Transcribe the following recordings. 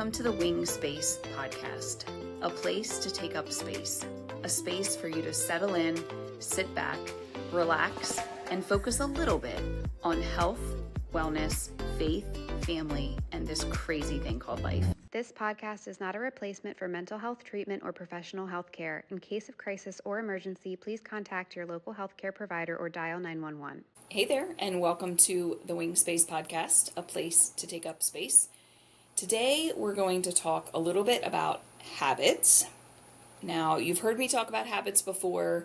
Welcome to the Wing Space podcast, a place to take up space, a space for you to settle in, sit back, relax, and focus a little bit on health, wellness, faith, family, and this crazy thing called life. This podcast is not a replacement for mental health treatment or professional health care. In case of crisis or emergency, please contact your local healthcare provider or dial 911. Hey there, and welcome to the Wing Space podcast, a place to take up space. Today, we're going to talk a little bit about habits. Now, you've heard me talk about habits before,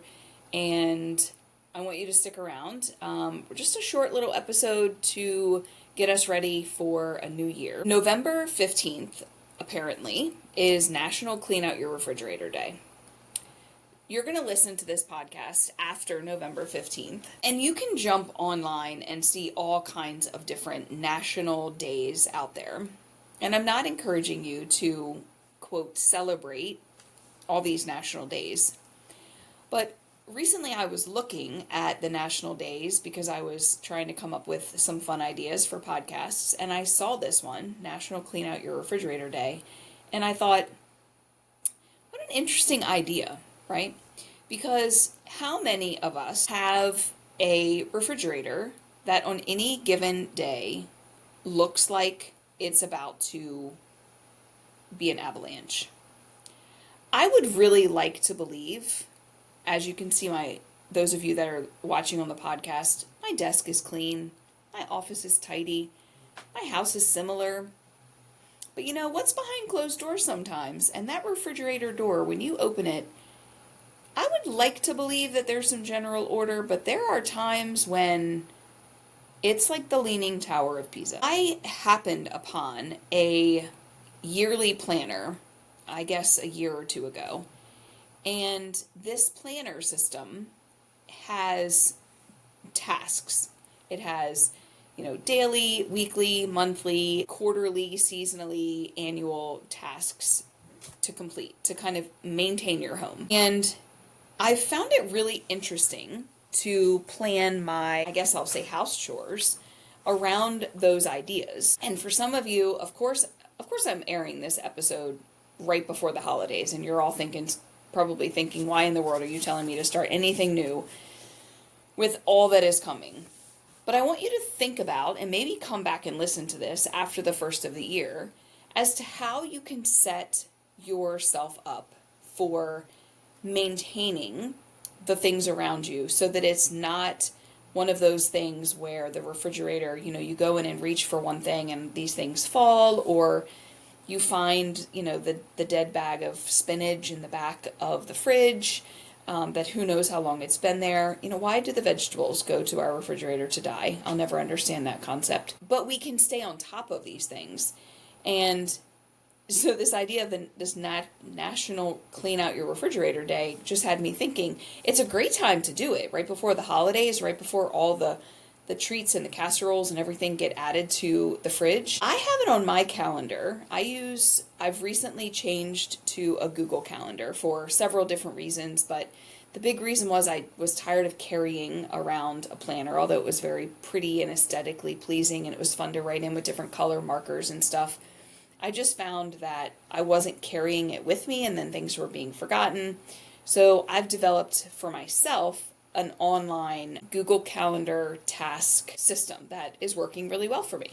and I want you to stick around. Just a short little episode to get us ready for a new year. November 15th, apparently, is National Clean Out Your Refrigerator Day. You're going to listen to this podcast after November 15th, and you can jump online and see all kinds of different national days out there. And I'm not encouraging you to, quote, celebrate all these national days. But recently I was looking at the national days because I was trying to come up with some fun ideas for podcasts. And I saw this one, National Clean Out Your Refrigerator Day. And I thought, what an interesting idea, right? Because how many of us have a refrigerator that on any given day looks like it's about to be an avalanche? I would really like to believe, as you can see, those of you that are watching on the podcast, my desk is clean, my office is tidy, my house is similar. But you know, what's behind closed doors sometimes? And that refrigerator door, when you open it, I would like to believe that there's some general order, but there are times when it's like the Leaning Tower of Pisa. I happened upon a yearly planner, I guess a year or two ago, and this planner system has tasks. It has, daily, weekly, monthly, quarterly, seasonally, annual tasks to complete, to kind of maintain your home. And I found it really interesting to plan my, I guess I'll say, house chores around those ideas. And for some of you, of course I'm airing this episode right before the holidays, and you're all probably thinking, why in the world are you telling me to start anything new with all that is coming? But I want you to think about, and maybe come back and listen to this after the first of the year, as to how you can set yourself up for maintaining the things around you so that it's not one of those things where the refrigerator, you go in and reach for one thing and these things fall, or you find, the dead bag of spinach in the back of the fridge, that who knows how long it's been there. Why do the vegetables go to our refrigerator to die? I'll never understand that concept. But we can stay on top of these things. And so this idea of this National Clean Out Your Refrigerator Day just had me thinking, it's a great time to do it, right before the holidays, right before all the treats and the casseroles and everything get added to the fridge. I have it on my calendar. I've recently changed to a Google Calendar for several different reasons, but the big reason was I was tired of carrying around a planner, although it was very pretty and aesthetically pleasing and it was fun to write in with different color markers and stuff. I just found that I wasn't carrying it with me and then things were being forgotten. So I've developed for myself an online Google Calendar task system that is working really well for me.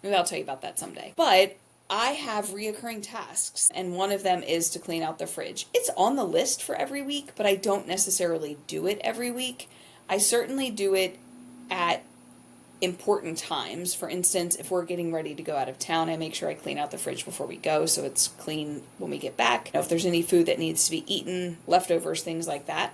Maybe I'll tell you about that someday. But I have reoccurring tasks, and one of them is to clean out the fridge. It's on the list for every week, but I don't necessarily do it every week. I certainly do it at important times. For instance, if we're getting ready to go out of town, I make sure I clean out the fridge before we go so it's clean when we get back. If there's any food that needs to be eaten, leftovers, things like that.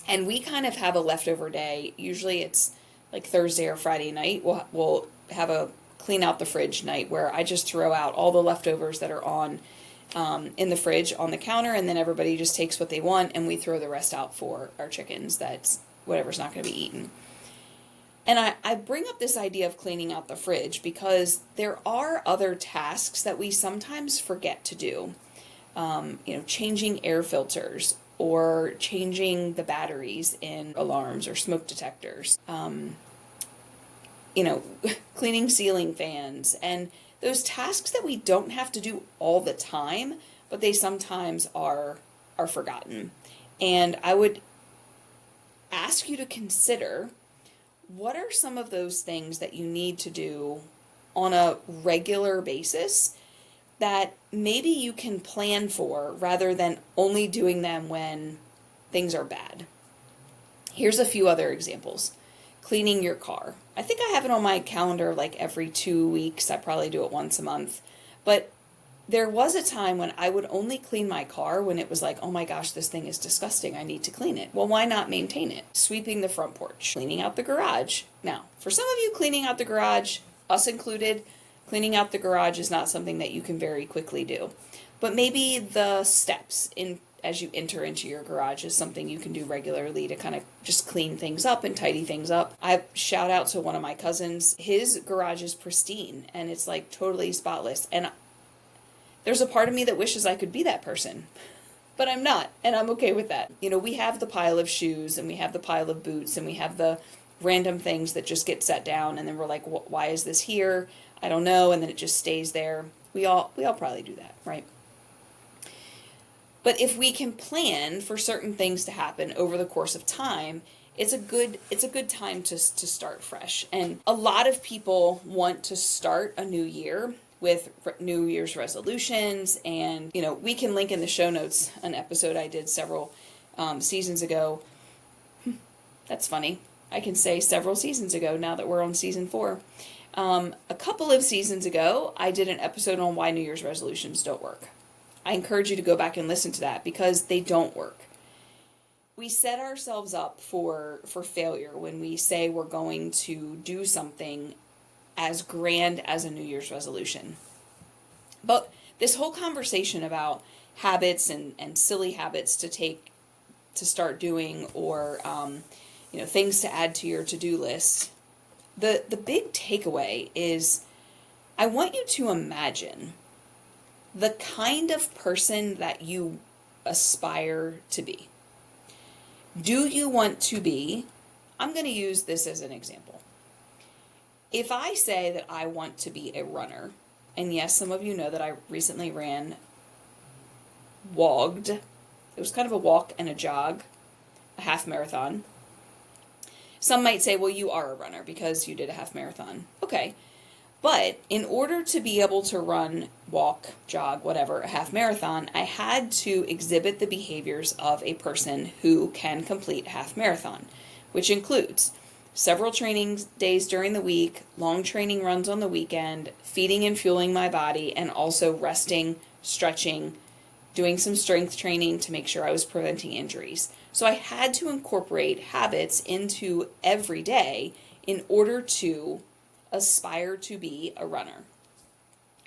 And we kind of have a leftover day. Usually it's like Thursday or Friday night. We'll have a clean out the fridge night where I just throw out all the leftovers that are on in the fridge on the counter, and then everybody just takes what they want and we throw the rest out for our chickens. That's whatever's not going to be eaten. And I bring up this idea of cleaning out the fridge because there are other tasks that we sometimes forget to do. Changing air filters or changing the batteries in alarms or smoke detectors. Cleaning ceiling fans. And those tasks that we don't have to do all the time, but they sometimes are forgotten. And I would ask you to consider, what are some of those things that you need to do on a regular basis that maybe you can plan for rather than only doing them when things are bad? Here's a few other examples. Cleaning your car. I think I have it on my calendar like every 2 weeks. I probably do it once a month. But there was a time when I would only clean my car when it was like, oh my gosh, this thing is disgusting. I need to clean it. Well, why not maintain it? Sweeping the front porch, cleaning out the garage. Now, for some of you, cleaning out the garage, us included, cleaning out the garage is not something that you can very quickly do. But maybe the steps in as you enter into your garage is something you can do regularly to kind of just clean things up and tidy things up. I shout out to one of my cousins. His garage is pristine and it's like totally spotless. And there's a part of me that wishes I could be that person, but I'm not, and I'm okay with that. You know, we have the pile of shoes and we have the pile of boots and we have the random things that just get set down and then we're like, why is this here? I don't know, and then it just stays there. We all probably do that, right? But if we can plan for certain things to happen over the course of time, it's a good time to start fresh. And a lot of people want to start a new year with New Year's resolutions, and you know, we can link in the show notes an episode I did several seasons ago. That's funny. I can say several seasons ago now that we're on season 4. A couple of seasons ago, I did an episode on why New Year's resolutions don't work. I encourage you to go back and listen to that because they don't work. We set ourselves up for failure when we say we're going to do something as grand as a New Year's resolution. But this whole conversation about habits and silly habits to start doing, or things to add to your to-do list, the big takeaway is I want you to imagine the kind of person that you aspire to be. Do you want to be, I'm going to use this as an example. If I say that I want to be a runner, and yes, some of you know that I recently wogged. It was kind of a walk and a jog, a half marathon. Some might say, well, you are a runner because you did a half marathon. Okay. But in order to be able to run, walk, jog, whatever, a half marathon, I had to exhibit the behaviors of a person who can complete a half marathon, which includes several training days during the week, long training runs on the weekend, feeding and fueling my body, and also resting, stretching, doing some strength training to make sure I was preventing injuries. So I had to incorporate habits into every day in order to aspire to be a runner.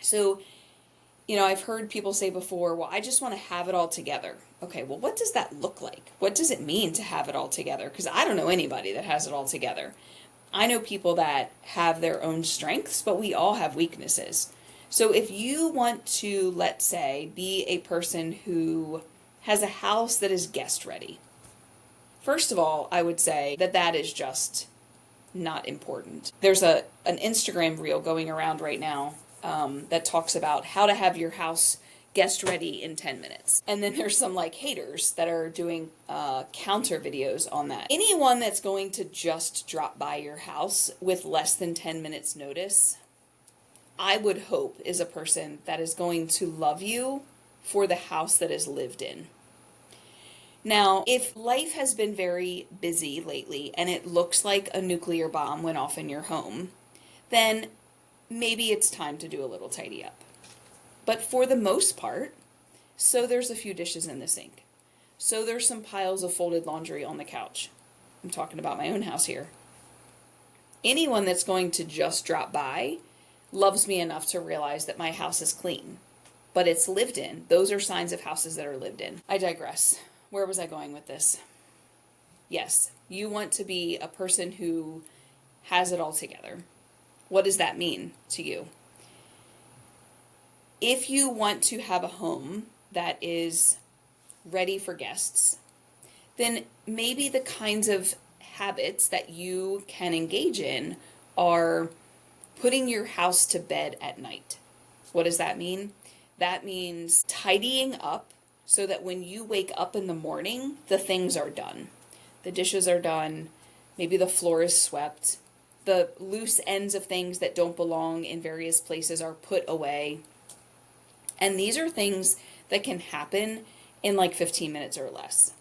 So, I've heard people say before, well, I just want to have it all together. Okay, well, what does that look like? What does it mean to have it all together? Because I don't know anybody that has it all together. I know people that have their own strengths, but we all have weaknesses. So if you want to, let's say, be a person who has a house that is guest ready, first of all, I would say that is just not important. There's an Instagram reel going around right now that talks about how to have your house guest ready in 10 minutes. And then there's some haters that are doing counter videos on that. Anyone that's going to just drop by your house with less than 10 minutes notice, I would hope is a person that is going to love you for the house that is lived in. Now, if life has been very busy lately and it looks like a nuclear bomb went off in your home, then maybe it's time to do a little tidy up. But for the most part, so there's a few dishes in the sink. So there's some piles of folded laundry on the couch. I'm talking about my own house here. Anyone that's going to just drop by loves me enough to realize that my house is clean, but it's lived in. Those are signs of houses that are lived in. I digress. Where was I going with this? Yes, you want to be a person who has it all together. What does that mean to you? If you want to have a home that is ready for guests, then maybe the kinds of habits that you can engage in are putting your house to bed at night. What does that mean? That means tidying up so that when you wake up in the morning, the things are done. The dishes are done, maybe the floor is swept, the loose ends of things that don't belong in various places are put away. And these are things that can happen in like 15 minutes or less.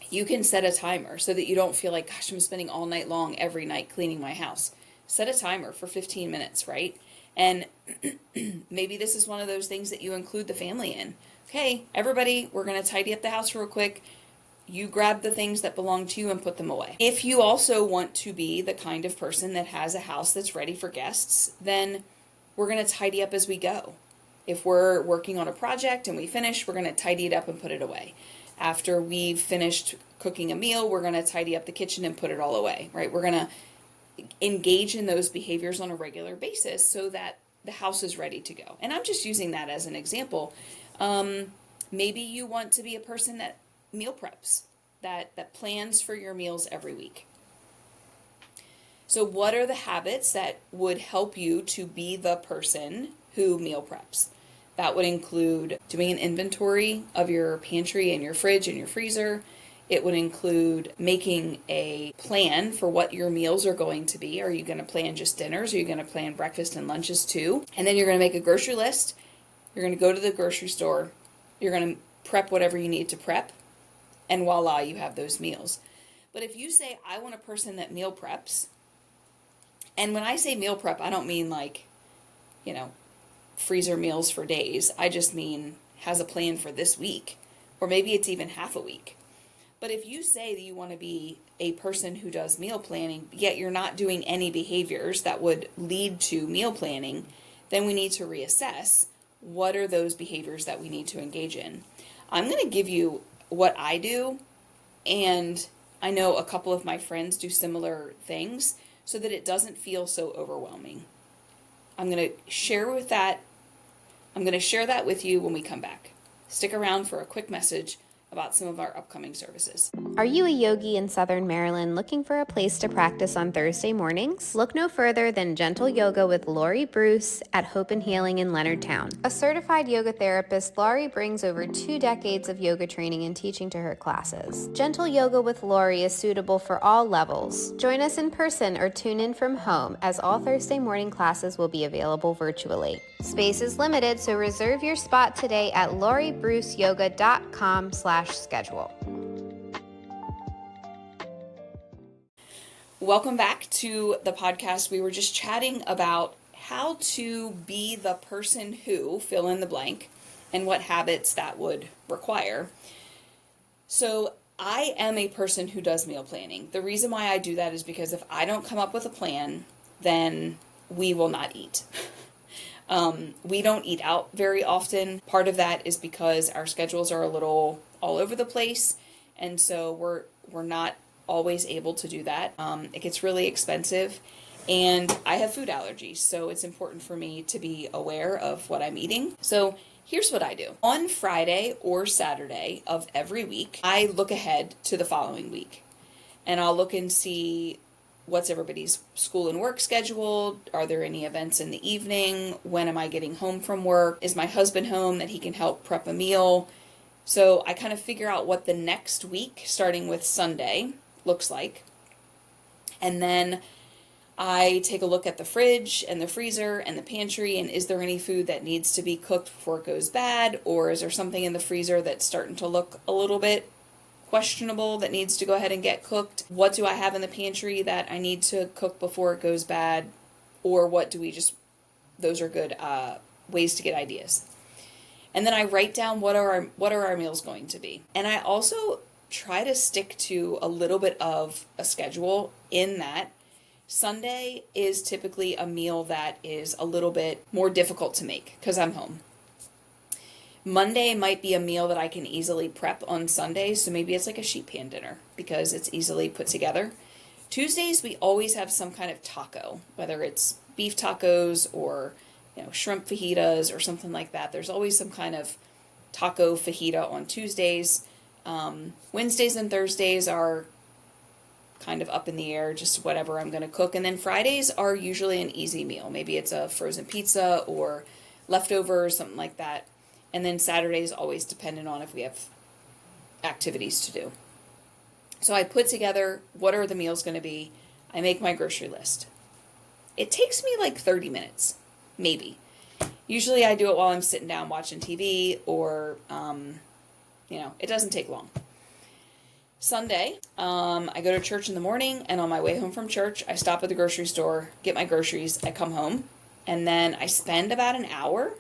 You can set a timer so that you don't feel like, gosh, I'm spending all night long every night cleaning my house. Set a timer for 15 minutes, right? And maybe this is one of those things that you include the family in. Okay, everybody, we're going to tidy up the house real quick. You grab the things that belong to you and put them away. If you also want to be the kind of person that has a house that's ready for guests, then we're going to tidy up as we go. If we're working on a project and we finish, we're going to tidy it up and put it away. After we've finished cooking a meal, we're going to tidy up the kitchen and put it all away, right? We're going to engage in those behaviors on a regular basis so that the house is ready to go. And I'm just using that as an example. Maybe you want to be a person that meal preps, that plans for your meals every week. So what are the habits that would help you to be the person who meal preps? That would include doing an inventory of your pantry and your fridge and your freezer. It would include making a plan for what your meals are going to be. Are you going to plan just dinners? Are you going to plan breakfast and lunches too? And then you're going to make a grocery list. You're going to go to the grocery store. You're going to prep whatever you need to prep. And voila, you have those meals. But if you say, I want a person that meal preps, and when I say meal prep, I don't mean like, freezer meals for days. I just mean has a plan for this week, or maybe it's even half a week. But if you say that you want to be a person who does meal planning, yet you're not doing any behaviors that would lead to meal planning, then we need to reassess what are those behaviors that we need to engage in. I'm going to give you what I do, and I know a couple of my friends do similar things so that it doesn't feel so overwhelming. I'm going to share that with you when we come back. Stick around for a quick message about some of our upcoming services. Are you a yogi in Southern Maryland looking for a place to practice on Thursday mornings? Look no further than Gentle Yoga with Lori Bruce at Hope and Healing in Leonardtown. A certified yoga therapist, Lori brings over 2 decades of yoga training and teaching to her classes. Gentle Yoga with Lori is suitable for all levels. Join us in person or tune in from home, as all Thursday morning classes will be available virtually. Space is limited, so reserve your spot today at loribruceyoga.com/schedule. Welcome back to the podcast. We were just chatting about how to be the person who, fill in the blank, and what habits that would require. So I am a person who does meal planning. The reason why I do that is because if I don't come up with a plan, then we will not eat. We don't eat out very often. Part of that is because our schedules are a little all over the place, and so we're not always able to do that. It gets really expensive, and I have food allergies, so it's important for me to be aware of what I'm eating. So here's what I do. On Friday or Saturday of every week, I look ahead to the following week, and I'll look and see what's everybody's school and work schedule. Are there any events in the evening? When am I getting home from work? Is my husband home that he can help prep a meal? So I kind of figure out what the next week, starting with Sunday, looks like. And then I take a look at the fridge and the freezer and the pantry, and is there any food that needs to be cooked before it goes bad? Or is there something in the freezer that's starting to look a little bit questionable that needs to go ahead and get cooked? What do I have in the pantry that I need to cook before it goes bad? Or what do we just, those are good ways to get ideas. And then I write down what are our meals going to be. And I also try to stick to a little bit of a schedule in that Sunday is typically a meal that is a little bit more difficult to make because I'm home. Monday might be a meal that I can easily prep on Sunday, so maybe it's like a sheet pan dinner because it's easily put together. Tuesdays, we always have some kind of taco, whether it's beef tacos or shrimp fajitas or something like that. There's always some kind of taco fajita on Tuesdays. Wednesdays and Thursdays are kind of up in the air, just whatever I'm going to cook. And then Fridays are usually an easy meal. Maybe it's a frozen pizza or leftovers, something like that. And then Saturdays always dependent on if we have activities to do. So I put together what are the meals going to be. I make my grocery list. It takes me like 30 minutes, maybe. Usually I do it while I'm sitting down watching TV or, it doesn't take long. Sunday, I go to church in the morning, and on my way home from church, I stop at the grocery store, get my groceries, I come home, and then I spend about an hour,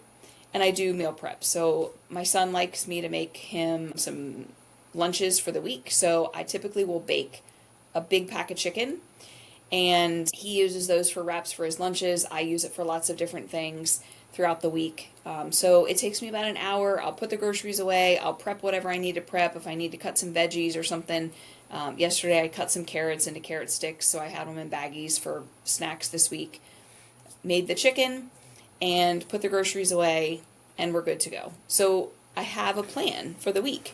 and I do meal prep. So my son likes me to make him some lunches for the week, so I typically will bake a big pack of chicken, and he uses those for wraps for his lunches. I use it for lots of different things throughout the week. So it takes me about an hour. I'll put the groceries away. I'll prep whatever I need to prep. If I need to cut some veggies or something. Yesterday I cut some carrots into carrot sticks, so I had them in baggies for snacks this week. Made the chicken and put the groceries away, and we're good to go. So I have a plan for the week.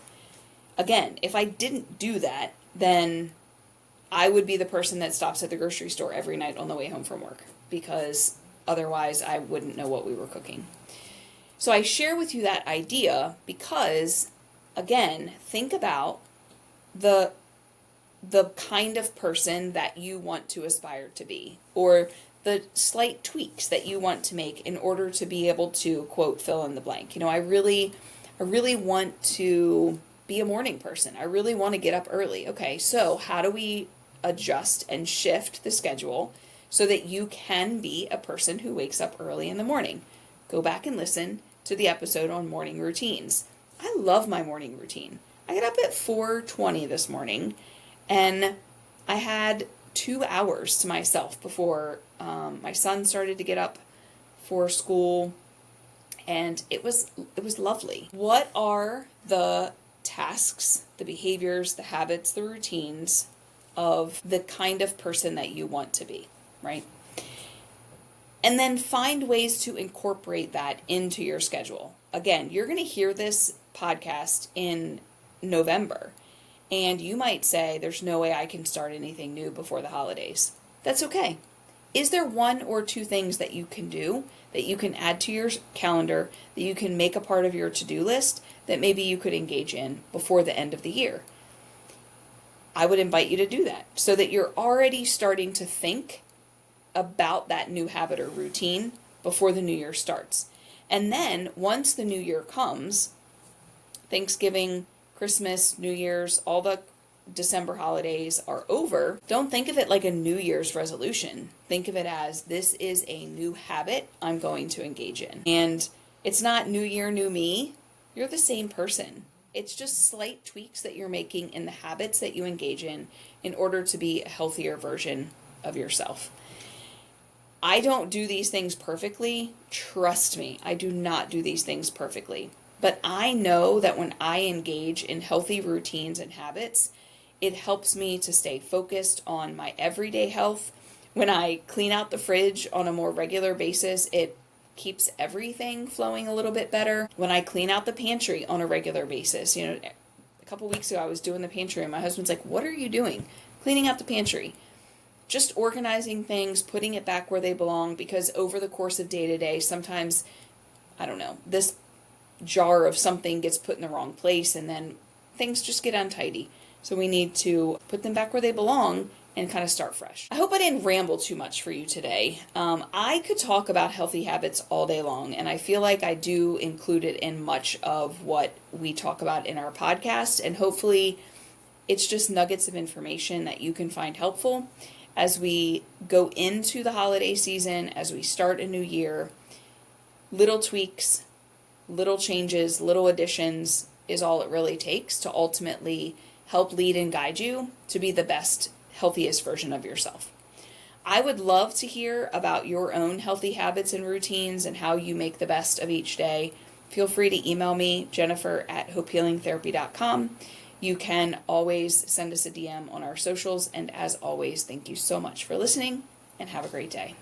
Again, if I didn't do that, then I would be the person that stops at the grocery store every night on the way home from work, because otherwise I wouldn't know what we were cooking. So I share with you that idea because, again, think about the kind of person that you want to aspire to be, or the slight tweaks that you want to make in order to be able to, quote, fill in the blank. I really want to be a morning person. I really want to get up early. Okay, so how do we adjust and shift the schedule so that you can be a person who wakes up early in the morning? Go back and listen to the episode on morning routines. I love my morning routine. I got up at 4:20 this morning, and I had 2 hours to myself before my son started to get up for school, and it was lovely. What are the tasks, the behaviors, the habits, the routines of the kind of person that you want to be, right? And then find ways to incorporate that into your schedule. Again, you're going to hear this podcast in November, and you might say, there's no way I can start anything new before the holidays. That's okay. Is there 1 or 2 things that you can do, that you can add to your calendar, that you can make a part of your to-do list, that maybe you could engage in before the end of the year? I would invite you to do that so that you're already starting to think about that new habit or routine before the new year starts. And then once the new year comes, Thanksgiving, Christmas, New Year's, all the December holidays are over, don't think of it like a New Year's resolution. Think of it as, this is a new habit I'm going to engage in. And it's not new year, new me. You're the same person. It's just slight tweaks that you're making in the habits that you engage in order to be a healthier version of yourself. I don't do these things perfectly. Trust me, I do not do these things perfectly. But I know that when I engage in healthy routines and habits, it helps me to stay focused on my everyday health. When I clean out the fridge on a more regular basis, it keeps everything flowing a little bit better. When I clean out the pantry on a regular basis, a couple weeks ago I was doing the pantry and my husband's like, "What are you doing?" Cleaning out the pantry. Just organizing things, putting it back where they belong, because over the course of day to day, sometimes, this jar of something gets put in the wrong place and then things just get untidy. So we need to put them back where they belong and kind of start fresh. I hope I didn't ramble too much for you today. I could talk about healthy habits all day long, and I feel like I do include it in much of what we talk about in our podcast, and hopefully it's just nuggets of information that you can find helpful as we go into the holiday season, as we start a new year. Little tweaks, little changes, little additions is all it really takes to ultimately help lead and guide you to be the best, healthiest version of yourself. I would love to hear about your own healthy habits and routines and how you make the best of each day. Feel free to email me, jennifer@hopehealingtherapy.com. You can always send us a DM on our socials. And as always, thank you so much for listening and have a great day.